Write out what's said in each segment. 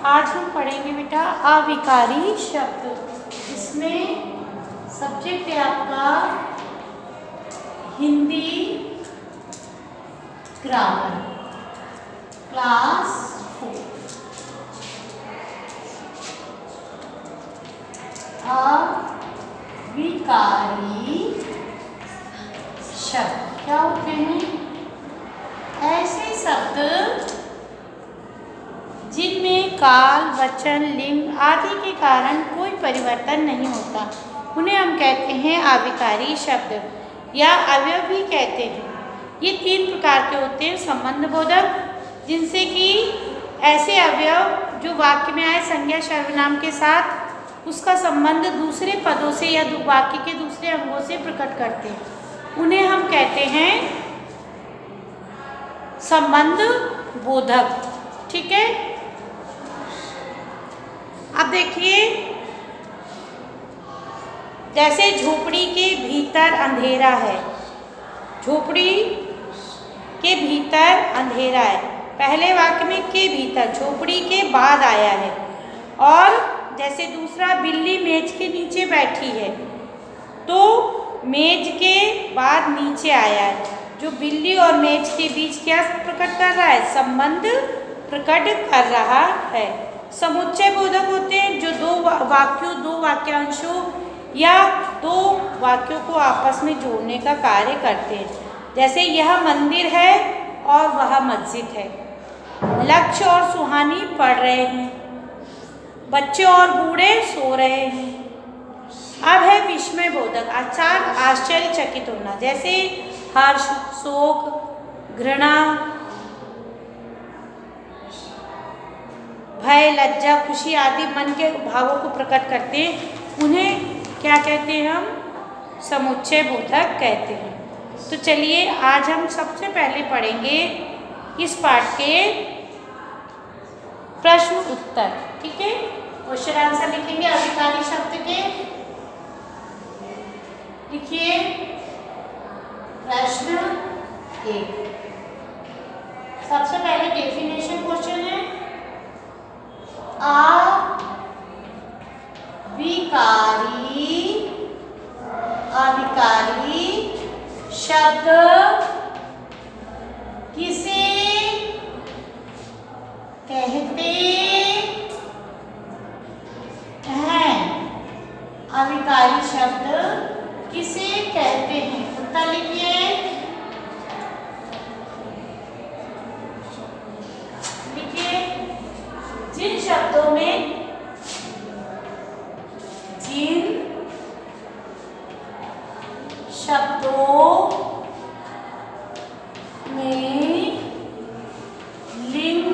आज हम पढ़ेंगे बेटा अविकारी शब्द। इसमें सब्जेक्ट है आपका हिंदी ग्रामर, क्लास 4। अविकारी शब्द क्या होते हैं? ऐसे शब्द जिनमें काल, वचन, लिंग आदि के कारण कोई परिवर्तन नहीं होता, उन्हें हम कहते हैं अविकारी शब्द या अवयव भी कहते हैं। ये 3 प्रकार के होते हैं। संबंध बोधक, जिनसे कि ऐसे अवयव जो वाक्य में आए संज्ञा सर्वनाम के साथ उसका संबंध दूसरे पदों से या वाक्य के दूसरे अंगों से प्रकट करते हैं, उन्हें हम कहते हैं संबंध बोधक। ठीक है, अब देखिए, जैसे झोपड़ी के भीतर अंधेरा है, झोपड़ी के भीतर अंधेरा है, पहले वाक्य में के भीतर, झोपड़ी के बाद आया है। और जैसे दूसरा, बिल्ली मेज के नीचे बैठी है, तो मेज के बाद नीचे आया है, जो बिल्ली और मेज के बीच क्या प्रकट कर रहा है? संबंध प्रकट कर रहा है। समुच्चय बोधक होते हैं, जो दो वाक्यांशों या 2 वाक्यों को आपस में जोड़ने का कार्य करते हैं। जैसे यह मंदिर है और वह मस्जिद है, लक्ष्य और सुहानी पढ़ रहे हैं, बच्चे और बूढ़े सो रहे हैं। अब है विस्मय बोधक, आश्चर्यचकित होना, जैसे हर्ष, शोक, घृणा, भय, लज्जा, खुशी आदि मन के भावों को प्रकट करते हैं, उन्हें क्या कहते हैं? हम समुच्चय बोधक कहते हैं। तो चलिए आज हम सबसे पहले पढ़ेंगे इस पाठ के प्रश्न उत्तर। ठीक है, क्वेश्चन आंसर लिखेंगे अविकारी शब्द के। लिखिए प्रश्न 1। सबसे पहले डेफिनेशन क्वेश्चन है, अविकारी शब्द किसे कहते हैं? अविकारी शब्द किसे कहते हैं? उत्तर लिखिए। जिन शब्दों में लिंग,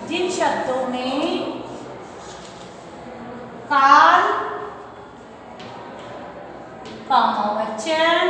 जिन शब्दों में काल, वचन,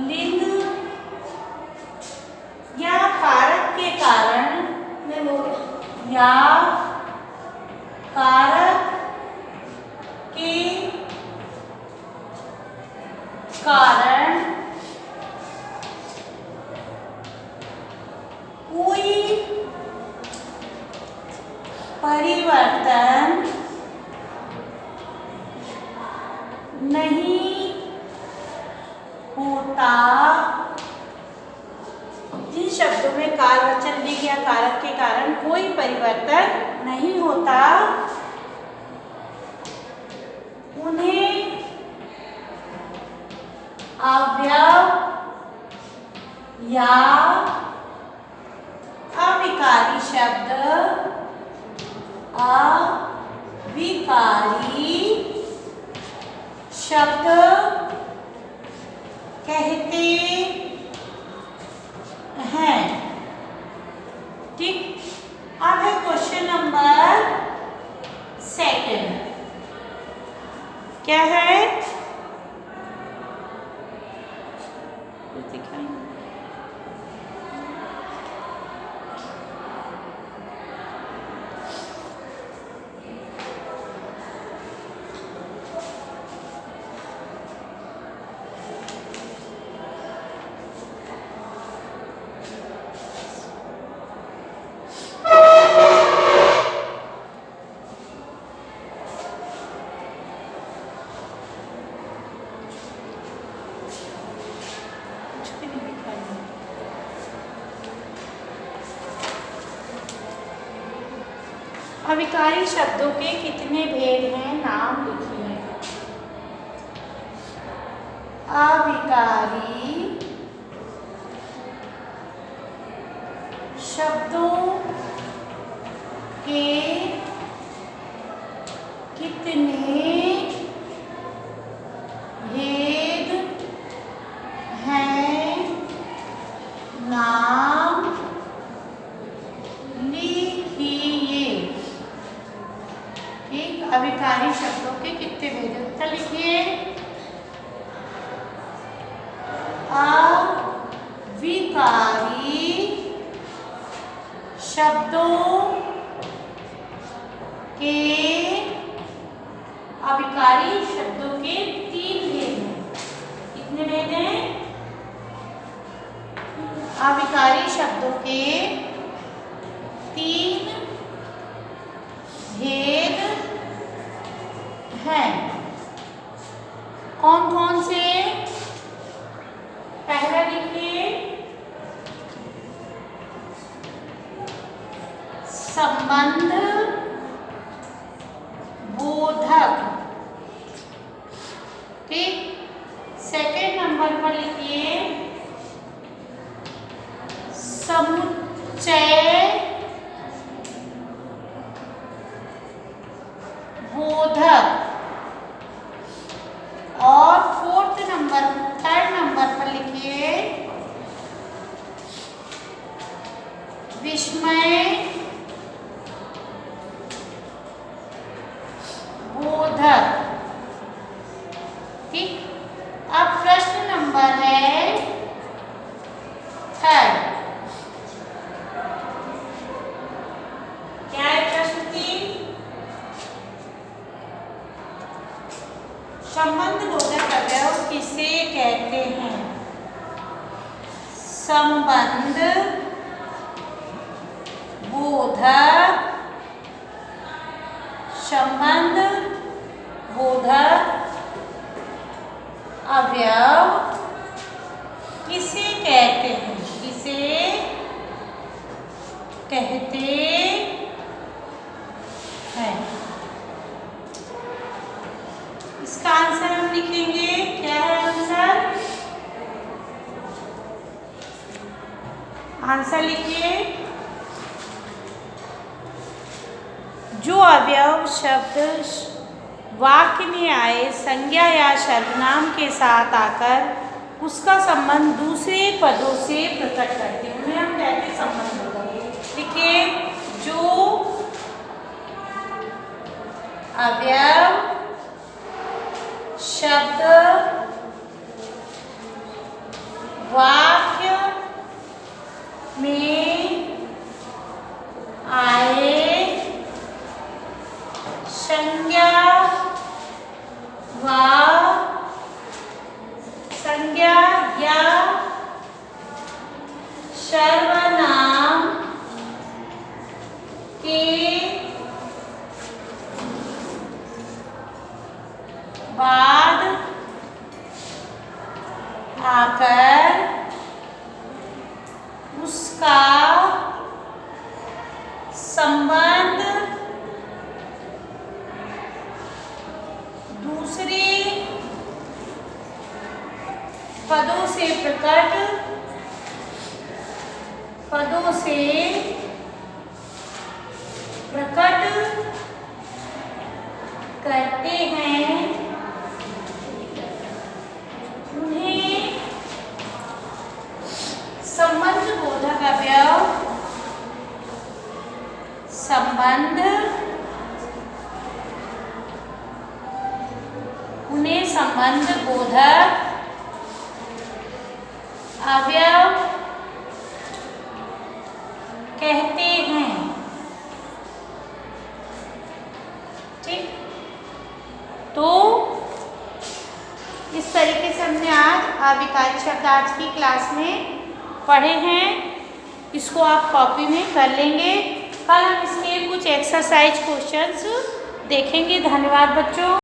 लिंग या कारक के कारण कोई परिवर्तन नहीं होता, जिन शब्दों में काल, वचन, लिंग या कारक के कारण कोई परिवर्तन नहीं होता, उन्हें अवयव या अविकारी शब्द कहते हैं। ठीक, अब है क्वेश्चन नंबर 2। क्या है? अविकारी शब्दों के कितने भेद हैं, नाम लिखिए। अविकारी शब्दों के कितने भेद हैं, नाम लिखिए। ठीक, अविकारी शब्दों के कितने भेद हैं, उत्तर लिखिए। अविकारी शब्दों के अविकारी शब्दों के 3 भेद हैं। कितने भेद हैं? अविकारी शब्दों के 3 भेद हैं। कौन कौन से? पहला लिखिए, संबंध बोधक। ठीक, सेकेंड नंबर पर लिखिए समुच्चय बोधक। और थर्ड नंबर पर लिखिए विस्मय बोधक। ठीक, अब प्रश्न नंबर है 3। क्या है प्रश्न 3? संबंध बोधक अवयव किसे कहते हैं? संबंध बोधक, संबंध बोधक अवयव किसे कहते हैं? किसे कहते हैं? इसका आंसर हम लिखेंगे। क्या है आंसर? आंसर लिखिए, जो अवयव शब्द वाक्य में आए संज्ञा या सर्वनाम के साथ आकर उसका संबंध दूसरे पदों से प्रकट करते हैं, उन्हें हम कहते हैं संबंध बोधक। लिखिए, जो अवयव शब्द वाक्य में आए संज्ञा या सर्वनाम के बाद आकर उसका संबंध दूसरे पदों से प्रकट करते हैं, उन्हें संबंध बोधक अवयव उन्हें संबंध बोधक अवयव कहते हैं। ठीक, तो इस तरीके से हमने आज अविकारी शब्द आज की क्लास में पढ़े हैं। इसको आप कॉपी में कर लेंगे। कल हम इसके कुछ एक्सरसाइज क्वेश्चंस देखेंगे। धन्यवाद बच्चों।